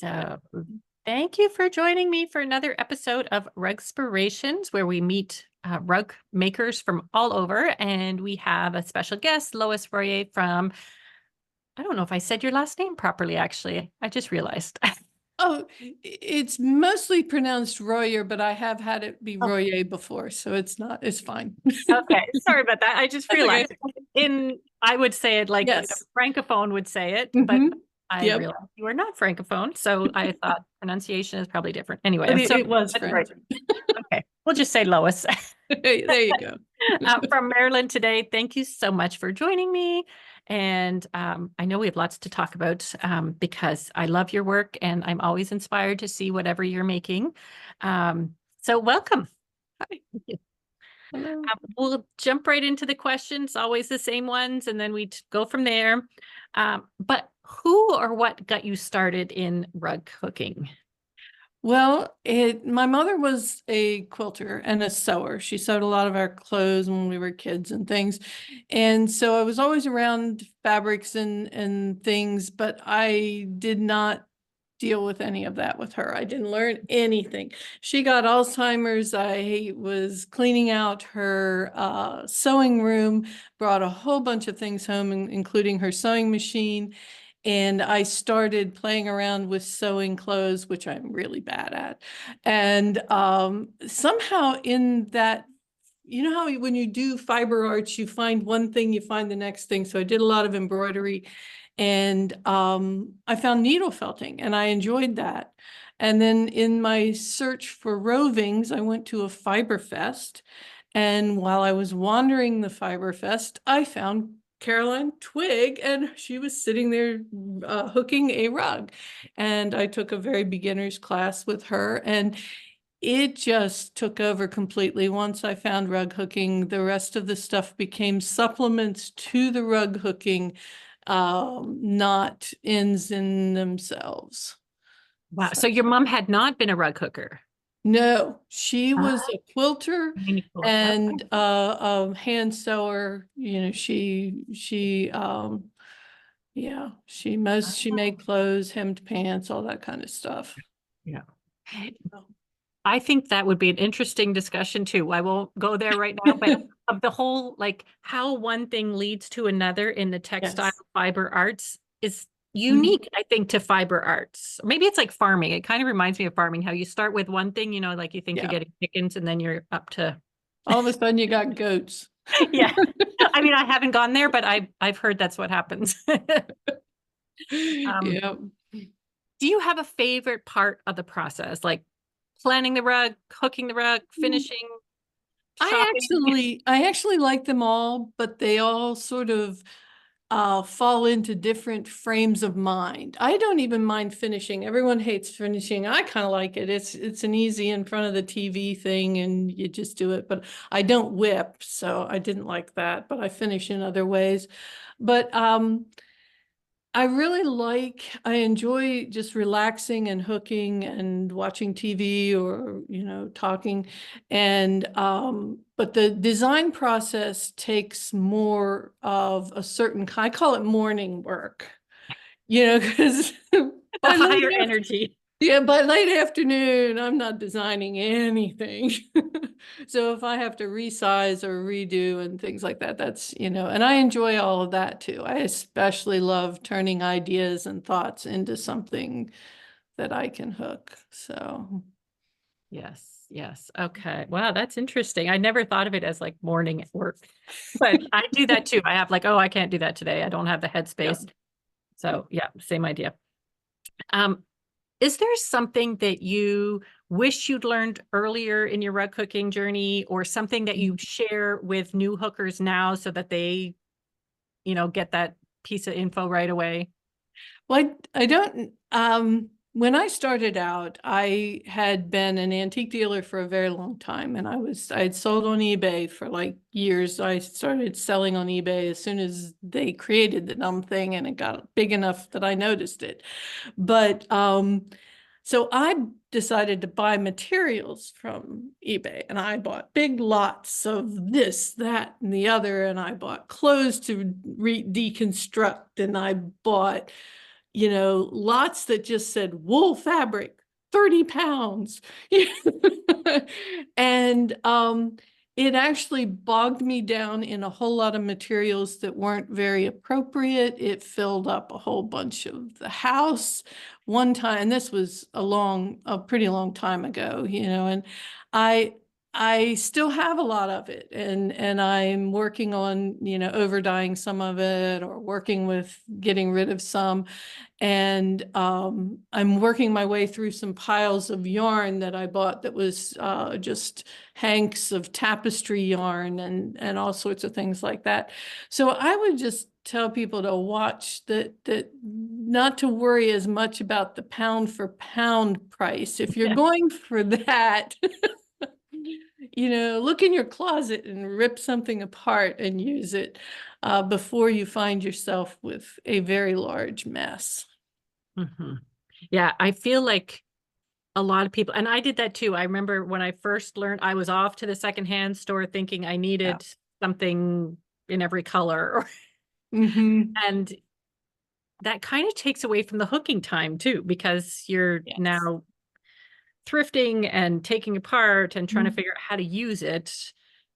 So, thank you for joining me for another episode of Rugspirations, where we meet rug makers from all over. And we have a special guest, Lois Royer from, I don't know if I said your last name properly, actually. I just realized. Oh, it's mostly pronounced Royer, but I have had it be Oh, Royer before, so it's fine. okay. Sorry about that. I just That's okay. realized I would say it like a Yes. francophone would say it, but hmm I Yep. realized you are not francophone. So I thought pronunciation is probably different. Anyway, But I'm it, so it was that's right. French. Okay. We'll just say Lois. Hey, there you go. From Maryland today. Thank you so much for joining me. And I know we have lots to talk about because I love your work and I'm always inspired to see whatever you're making. So welcome. Hi. Hello. We'll jump right into the questions, always the same ones, and then we go from there. But who or what got you started in rug hooking? Well, my mother was a quilter and a sewer. She sewed a lot of our clothes when we were kids and things. And so I was always around fabrics and things, but I did not deal with any of that with her. I didn't learn anything. She got Alzheimer's. I was cleaning out her sewing room, brought a whole bunch of things home, including her sewing machine. And I started playing around with sewing clothes, which I'm really bad at. And somehow in that, you know how when you do fiber arts, you find one thing, you find the next thing. So I did a lot of embroidery and I found needle felting and I enjoyed that. And then in my search for rovings, I went to a fiber fest. And while I was wandering the fiber fest, I found Caroline Twig, and she was sitting there hooking a rug. And I took a very beginner's class with her, and it just took over completely. Once I found rug hooking, the rest of the stuff became supplements to the rug hooking, not ends in themselves. Wow. So your mom had not been a rug hooker. No, she Ah, was a quilter Mini cooler. Okay. and a hand sewer. Yeah, she made clothes, hemmed pants, all that kind of stuff. Yeah. I think that would be an interesting discussion too. I won't go there right now, but of the whole, like how one thing leads to another in the textile Yes. fiber arts is Mhm. unique, I think, to fiber arts. Maybe it's like farming. It kind of reminds me of farming, how you start with one thing, like you think you're Yeah. getting chickens and then you're up to, All of a sudden you got goats. yeah. I mean, I haven't gone there, but I've heard that's what happens. Um, Yeah. do you have a favorite part of the process, like planning the rug, hooking the rug, finishing, shopping? I actually like them all, but they all sort of fall into different frames of mind. I don't even mind finishing. Everyone hates finishing. I kind of like it. It's an easy in front of the TV thing and you just do it. But I don't whip, so I didn't like that. But I finish in other ways. But I enjoy just relaxing and hooking and watching TV or, talking. And, but the design process takes more of a certain kind, I call it morning work, because The by late higher afternoon, energy. yeah, by late afternoon, I'm not designing anything. So if I have to resize or redo and things like that, and I enjoy all of that too. I especially love turning ideas and thoughts into something that I can hook. So, Yes, yes. Okay. Wow, that's interesting. I never thought of it as like morning work, but I do that too. I have like, oh, I can't do that today. I don't have the yeah. headspace. So yeah, same idea. Um, is there something that you wish you'd learned earlier in your rug cooking journey, or something that you share with new hookers now so that they, get that piece of info right away? Well, I don't, when I started out, I had been an antique dealer for a very long time and I had sold on eBay for like years. I started selling on eBay as soon as they created the dumb thing and it got big enough that I noticed it. But, so I decided to buy materials from eBay and I bought big lots of this, that, and the other. And I bought clothes to deconstruct and I bought lots that just said wool fabric, 30 pounds. And it actually bogged me down in a whole lot of materials that weren't very appropriate. It filled up a whole bunch of the house one time, and this was a pretty long time ago, and I I still have a lot of it, and I'm working on, over dyeing some of it or working with getting rid of some. And I'm working my way through some piles of yarn that I bought that was just hanks of tapestry yarn and all sorts of things like that. So I would just tell people to watch that not to worry as much about the pound for pound price. If you're Yeah. going for that, look in your closet and rip something apart and use it before you find yourself with a very large mess. Mhm. Yeah, I feel like a lot of people, and I did that too. I remember when I first learned, I was off to the secondhand store thinking I Yeah. needed something in every color. Mm-hmm. And that kind of takes away from the hooking time too, because you're Yes. now thrifting and taking apart and trying to Mhm. figure out how to use it.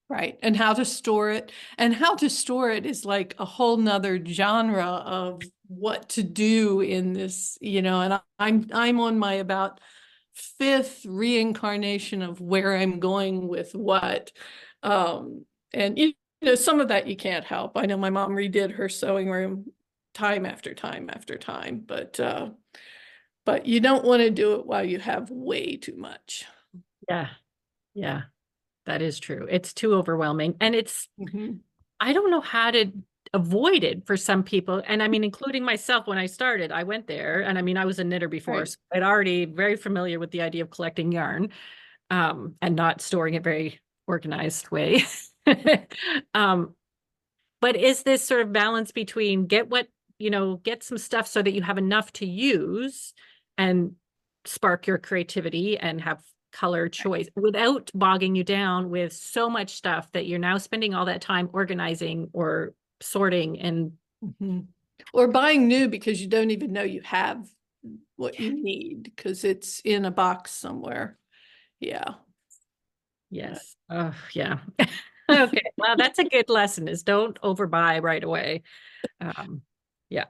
Right. And how to store it. And how to store it is like a whole nother genre of what to do in this, and I'm on my about fifth reincarnation of where I'm going with what. And some of that you can't help. I know my mom redid her sewing room time after time after time, but you don't want to do it while you have way too much. Yeah, yeah, that is true. It's too overwhelming. And Mhm. I don't know how to avoid it for some people. And I mean, including myself, when I started, I went there and I mean, I was a knitter before, Right. so I'd already very familiar with the idea of collecting yarn, and not storing it very organized way. Um, but is this sort of balance between get some stuff so that you have enough to use and spark your creativity and have color choice without bogging you down with so much stuff that you're now spending all that time organizing or sorting and Mhm. Or buying new because you don't even know you have what you need because it's in a box somewhere. Yeah. But yes. Oh, yeah. Okay. Well, that's a good lesson is don't overbuy right away. Um, yeah.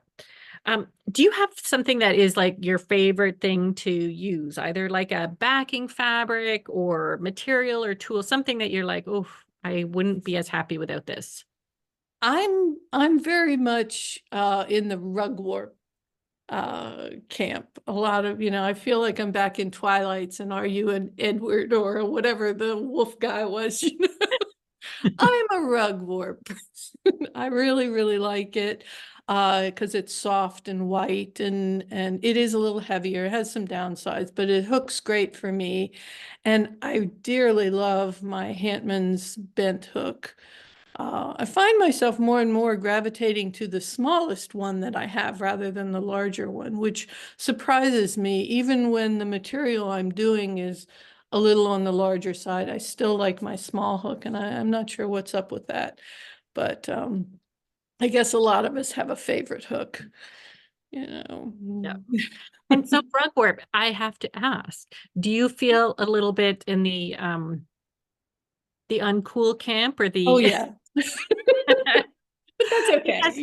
Do you have something that is like your favorite thing to use, either like a backing fabric or material or tool, something that you're like, oh, I wouldn't be as happy without this? I'm very much in the rugwort camp. A lot of, I feel like I'm back in Twilights and Are You an Edward or whatever the wolf guy was, I'm a rugwort person. I really, really like it because it's soft and white and it is a little heavier. It has some downsides, but it hooks great for me. And I dearly love my Hantman's bent hook. I find myself more and more gravitating to the smallest one that I have rather than the larger one, which surprises me. Even when the material I'm doing is a little on the larger side, I still like my small hook, and I'm not sure what's up with that. But I guess a lot of us have a favorite hook, you Yeah. know. And so rugwork, I have to ask, do you feel a little bit in the uncool camp or Oh the yeah, but that's okay, because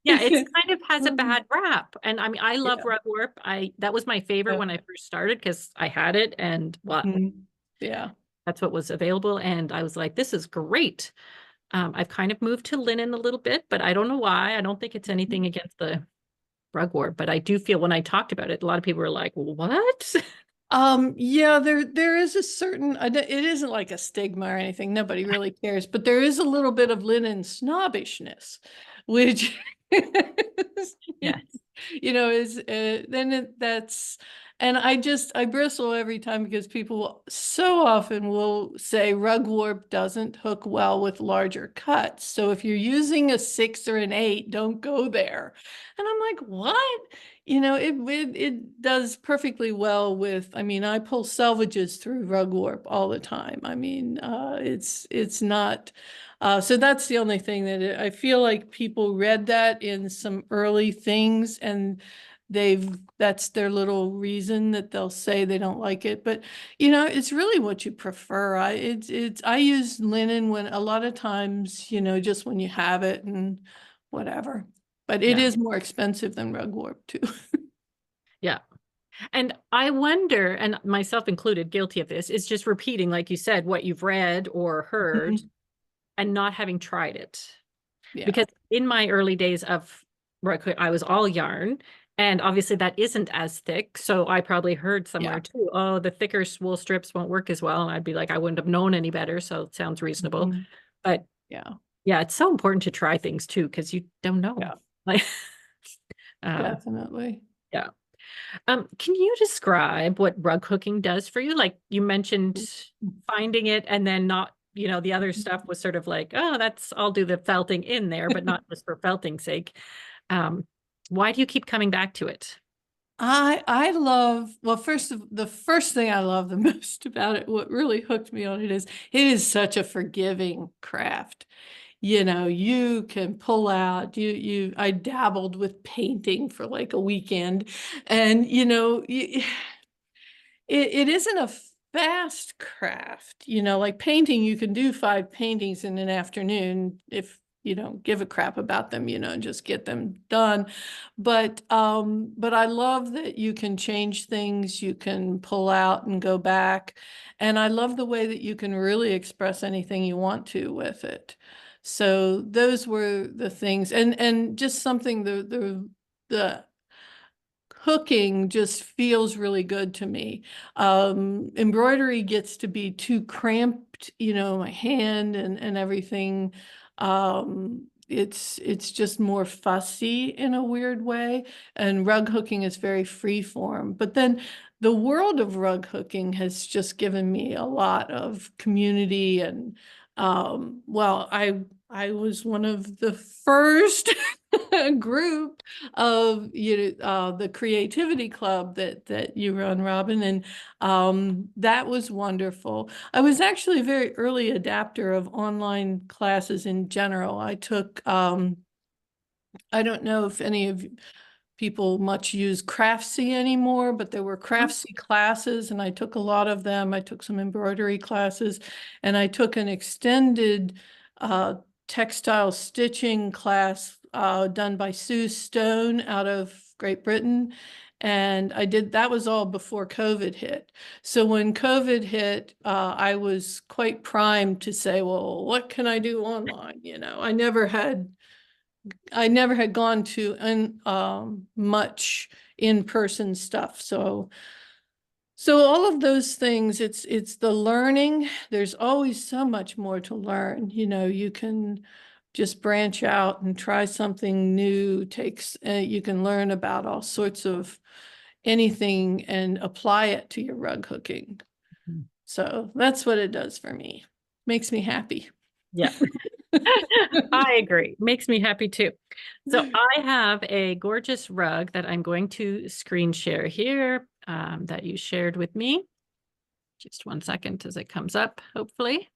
yeah, it's kind of has a bad rap. And I mean, I love Yeah. rugwork. That was my favorite Yeah. when I first started because I had it and well, Mhm. Yeah. that's what was available. And I was like, this is great. I've kind of moved to linen a little bit, but I don't know why. I don't think it's anything against the rugwort, but I do feel when I talked about it, a lot of people were like, what? Yeah, there is a certain, it isn't like a stigma or anything. Nobody really cares, but there is a little bit of linen snobbishness, which Yes. is, then that's, And I bristle every time because people so often will say rug warp doesn't hook well with larger cuts. So if you're using a 6 or an 8, don't go there. And I'm like, what? It does perfectly well with, I mean, I pull selvages through rug warp all the time. I mean, it's not, so that's the only thing I feel like people read that in some early things and that's their little reason that they'll say they don't like it. But it's really what you prefer. I use linen when a lot of times, just when you have it and whatever. But it Yeah. is more expensive than rug warp too. Yeah. And I wonder, and myself included, guilty of this, is just repeating, like you said, what you've read or heard and not having tried it. Yeah. Because in my early days of I was all yarn, and obviously that isn't as thick. So I probably heard somewhere Yeah. too, oh, the thicker wool strips won't work as well. And I'd be like, I wouldn't have known any better. So it sounds reasonable. Mhm. But Yeah. yeah, it's so important to try things too, because you don't know. Yeah. Like, um, Definitely. yeah. Can you describe what rug hooking does for you? Like you mentioned finding it and then not, the other stuff was sort of like, oh, I'll do the felting in there, but not just for felting's sake. Um, why do you keep coming back to it? I love, well, the first thing I love the most about it, what really hooked me on it is such a forgiving craft. You can pull out, I dabbled with painting for like a weekend and it isn't a fast craft, like painting, you can do 5 paintings in an afternoon if you don't give a crap about them, and just get them done. But I love that you can change things, you can pull out and go back. And I love the way that you can really express anything you want to with it. So those were the things, and just something the hooking just feels really good to me. Embroidery gets to be too cramped, my hand and everything. It's just more fussy in a weird way, and rug hooking is very free form. But then the world of rug hooking has just given me a lot of community and well, I was one of the first group of the creativity club that you run, Robin, and that was wonderful. I was actually a very early adapter of online classes in general. I took I don't know if any of people much use Craftsy anymore, but there were Craftsy classes and I took a lot of them. I took some embroidery classes and I took an extended textile stitching class done by Sue Stone out of Great Britain. And that was all before COVID hit. So when COVID hit, I was quite primed to say, well, what can I do online? I never had gone to much in-person stuff. So all of those things, it's the learning. There's always so much more to learn. You can just branch out and try something new. You can learn about all sorts of anything and apply it to your rug hooking. Mhm. So that's what it does for me. Makes me happy. Yeah. I agree. Makes me happy too. So I have a gorgeous rug that I'm going to screen share here that you shared with me. Just one second as it comes up, hopefully.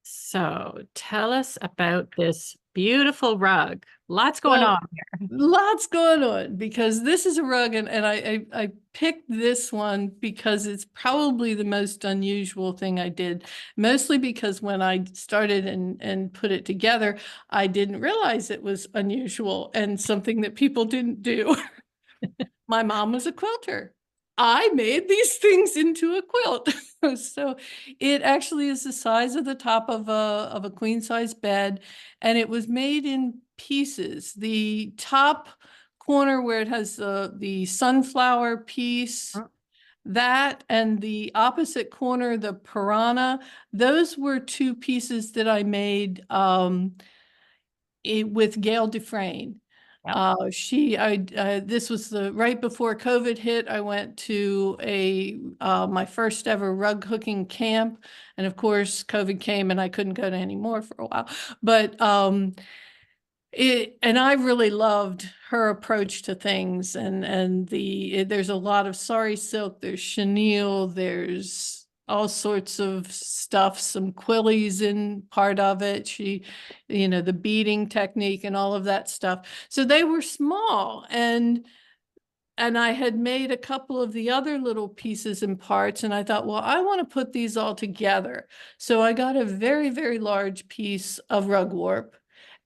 So tell us about this beautiful rug. Lots going Well, on here. lots going on because this is a rug and I picked this one because it's probably the most unusual thing I did, mostly because when I started and put it together, I didn't realize it was unusual and something that people didn't do. My mom was a quilter. I made these things into a quilt. So it actually is the size of the top of a queen size bed, and it was made in pieces. The top corner where it has the sunflower piece, that and the opposite corner, the piranha, those were 2 pieces that I made with Gail Dufresne. Yep. This was the right before COVID hit. I went to my first ever rug hooking camp, and of course, COVID came, and I couldn't go to any more for a while. But and I really loved her approach to things, and there's a lot of sari silk, there's chenille, there's all sorts of stuff, some quillies in part of it. The beading technique and all of that stuff. So they were small, and I had made a couple of the other little pieces and parts, and I thought, well, I want to put these all together. So I got a very, very large piece of rug warp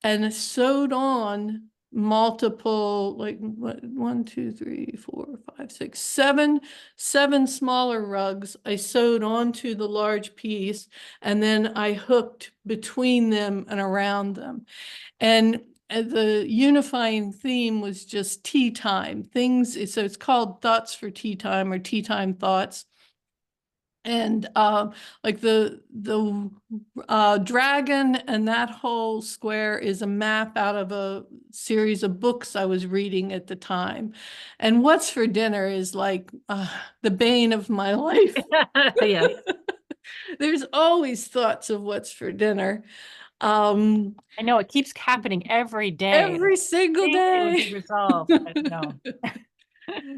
and sewed on multiple, like what, 1, 2, 3, 4, 5, 6, 7 smaller rugs. I sewed onto the large piece, and then I hooked between them and around them. And the unifying theme was just tea time things. So it's called Thoughts for Tea Time, or Tea Time Thoughts. And like the dragon and that whole square is a map out of a series of books I was reading at the time. And What's for Dinner is like the bane of my life. Yes. There's always thoughts of what's for dinner. I know it keeps happening every day. Every single Think it would be day. resolved, but no.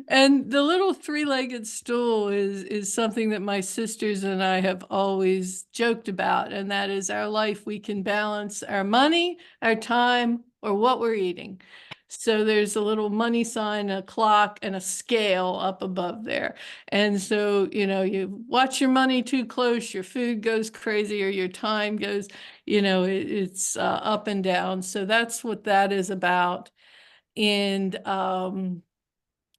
And the little three-legged stool is something that my sisters and I have always joked about, and that is our life. We can balance our money, our time, or what we're eating. So there's a little money sign, a clock, and a scale up above there. And so, you watch your money too close, your food goes crazy, or your time goes, it's up and down. So that's what that is about. And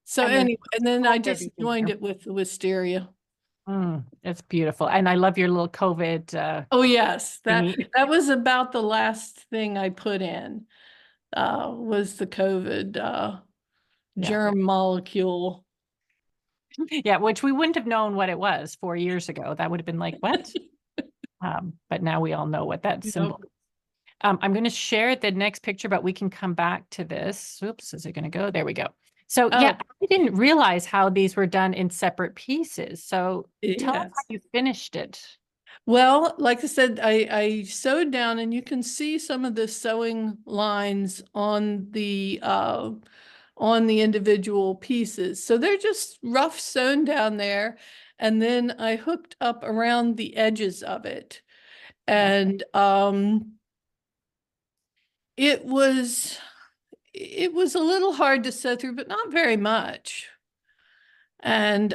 so And then anyway, and then I just everything joined here. it with the wisteria. It's beautiful. And I love your little COVID Oh yes, that thingy. that was about the last thing I put in, was the COVID Yeah. germ molecule. Yeah, which we wouldn't have known what it was 4 years ago. That would have been like, what? But now we all know what that symbol is. I'm going to share the next picture, but we can come back to this. Oops, is it going to go? There we go. So yeah, Oh, I didn't realize how these were done in separate pieces. So tell us how yes. you finished it. Well, like I said, I sewed down, and you can see some of the sewing lines on the individual pieces. So they're just rough sewn down there. And then I hooked up around the edges of it. Yeah. And it was a little hard to sew through, but not very much. And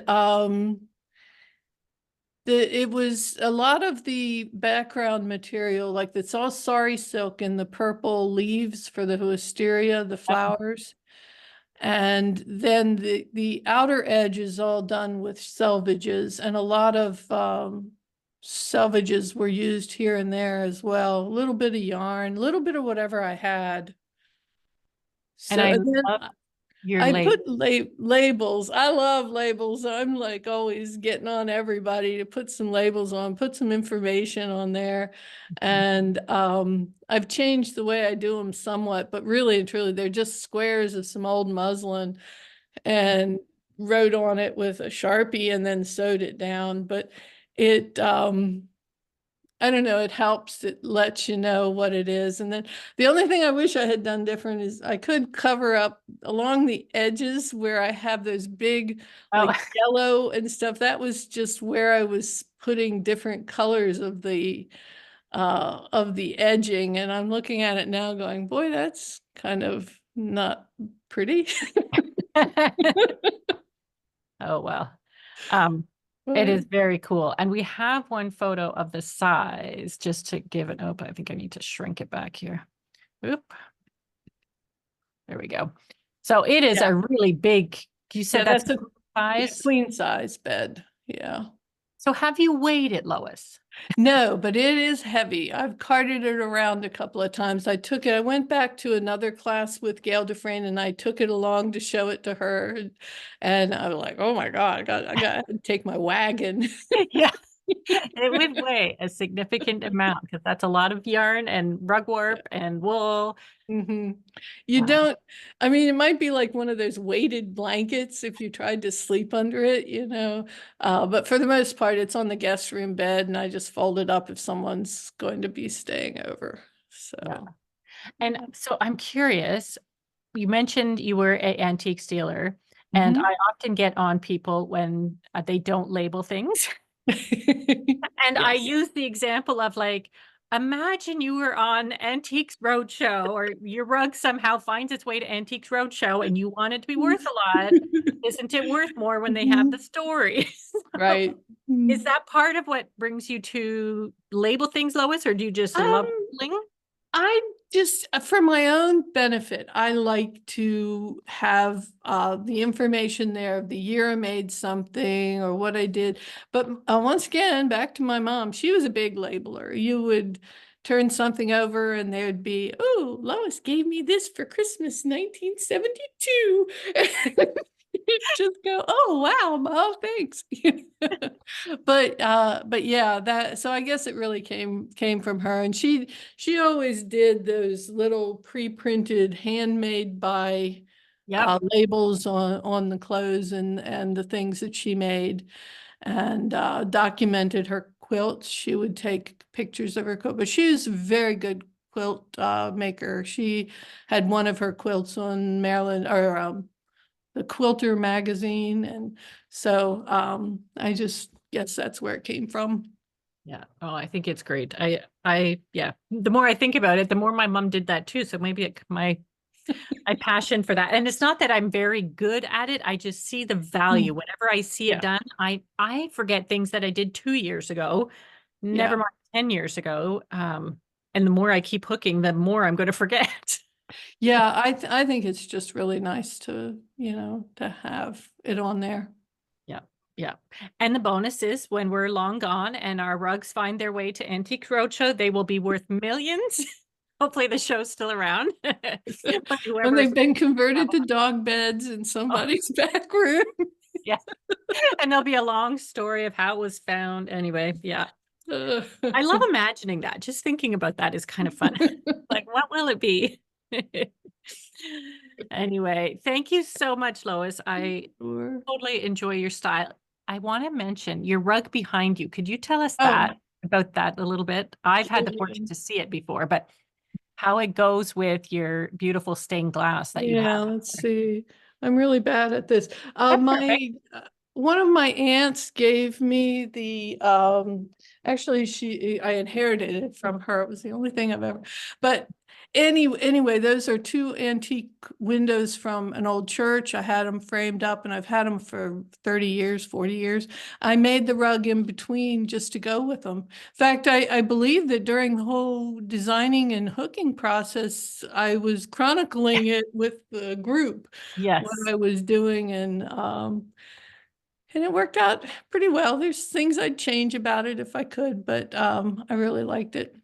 it was a lot of the background material, like it's all sari silk and the purple leaves for the wisteria, the flowers. And then the outer edge is all done with selvages, and a lot of selvages were used here and there as well. A little bit of yarn, a little bit of whatever I had. And So, I and then love your I label. put labels. I love labels. I'm like always getting on everybody to put some labels on, put some information on there. And I've changed the way I do them somewhat, but really and truly, they're just squares of some old muslin, and wrote on it with a Sharpie and then sewed it down. But it I don't know, it helps. It lets you know what it is. And then the only thing I wish I had done different is I could cover up along the edges where I have those big, Oh, like yellow and stuff. That was just where I was putting different colors of the edging. And I'm looking at it now going, boy, that's kind of not pretty. oh well. Um, it is But very cool. And we have one photo of the size just to give it. Oh, I think I need to shrink it back here. Oop. There we go. So it is yeah, a really big, you said yeah, that's that's a size. queen size bed. Yeah. So have you weighed it, Lois? No, but it is heavy. I've carted it around a couple of times. I went back to another class with Gail Dufresne, and I took it along to show it to her. And I was like, oh my God, I got to take my wagon. Yeah. It would weigh a significant amount because that's a lot of yarn and rug warp and wool. hmm You Uh, don't, I mean, it might be like one of those weighted blankets if you tried to sleep under it, but for the most part, it's on the guest room bed and I just fold it up if someone's going to be staying over. yeah. So, And so I'm curious, you mentioned you were an antique dealer, and mhm. I often get on people when they don't label things. And I Yes. use the example of like, imagine you were on Antiques Roadshow or your rug somehow finds its way to Antiques Roadshow and you want it to be worth a lot. Isn't it worth more when they have the Mhm. story? So, Right. is Mm. that part of what brings you to label things, Lois, or do you just love Um, labeling? I just, for my own benefit, I like to have the information there of the year I made something or what I did. But once again, back to my mom, she was a big labeler. You would turn something over and there'd be, oh, Lois gave me this for Christmas 1972. You'd just go, oh, wow, Mom, thanks. But yeah, that, so I guess it really came from her. And she always did those little pre-printed, handmade by Yep. labels on the clothes and the things that she made, and documented her quilts. She would take pictures of her quilt, but she was a very good quilt maker. She had one of her quilts on Maryland or the Quilter magazine, and so I just guess that's where it came from. Yeah. Oh, I think it's great. Yeah. The more I think about it, the more my mom did that too. So maybe my passion for that. And it's not that I'm very good at it. I just see the value. Mm. Whenever I see it Yeah, done, I forget things that I did 2 years ago, never yeah. mind 10 years ago. And the more I keep hooking, the more I'm going to forget. Yeah, I think it's just really nice to, to have it on there. Yeah. Yeah. And the bonus is when we're long gone and our rugs find their way to Antique Roadshow, they will be worth millions. Hopefully the show's still around. But When whoever, they've been converted to dog beds in oh, somebody's back room. yeah. And there'll be a long story of how it was found. Anyway, yeah. Uh, I love imagining that. Just thinking about that is kind of fun. Like, what will it be? Anyway, thank you so much, Lois. I Sure. totally enjoy your style. I want to mention your rug behind you. Could you tell us Oh, that about that a little bit? I've had the fortune sure. to see it before, but how it goes with your beautiful stained glass that you Yeah, have. let's see. I'm really bad at this. That's perfect. My one of my aunts gave me the actually I inherited it from her. It was the only thing I've ever, but anyway, those are two antique windows from an old church. I had them framed up and I've had them for 30 years, 40 years. I made the rug in between just to go with them. In fact, I believe that during the whole designing and hooking process, I was chronicling it with the group, what Yes. I was doing, and it worked out pretty well. There's things I'd change about it if I could, but I really liked it.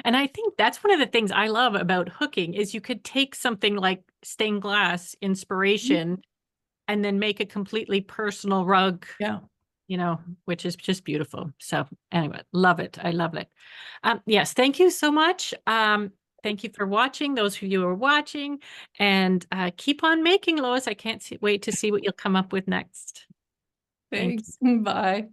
And I think that's one of the things I love about hooking is you could take something like stained glass inspiration and then make a completely personal rug, Yeah. which is just beautiful. So anyway, love it. I love it. Yes, thank you so much. Thank you for watching, those of you who are watching, and keep on making, Lois. I can't wait to see what you'll come up with next. Thank you. Thanks. Bye.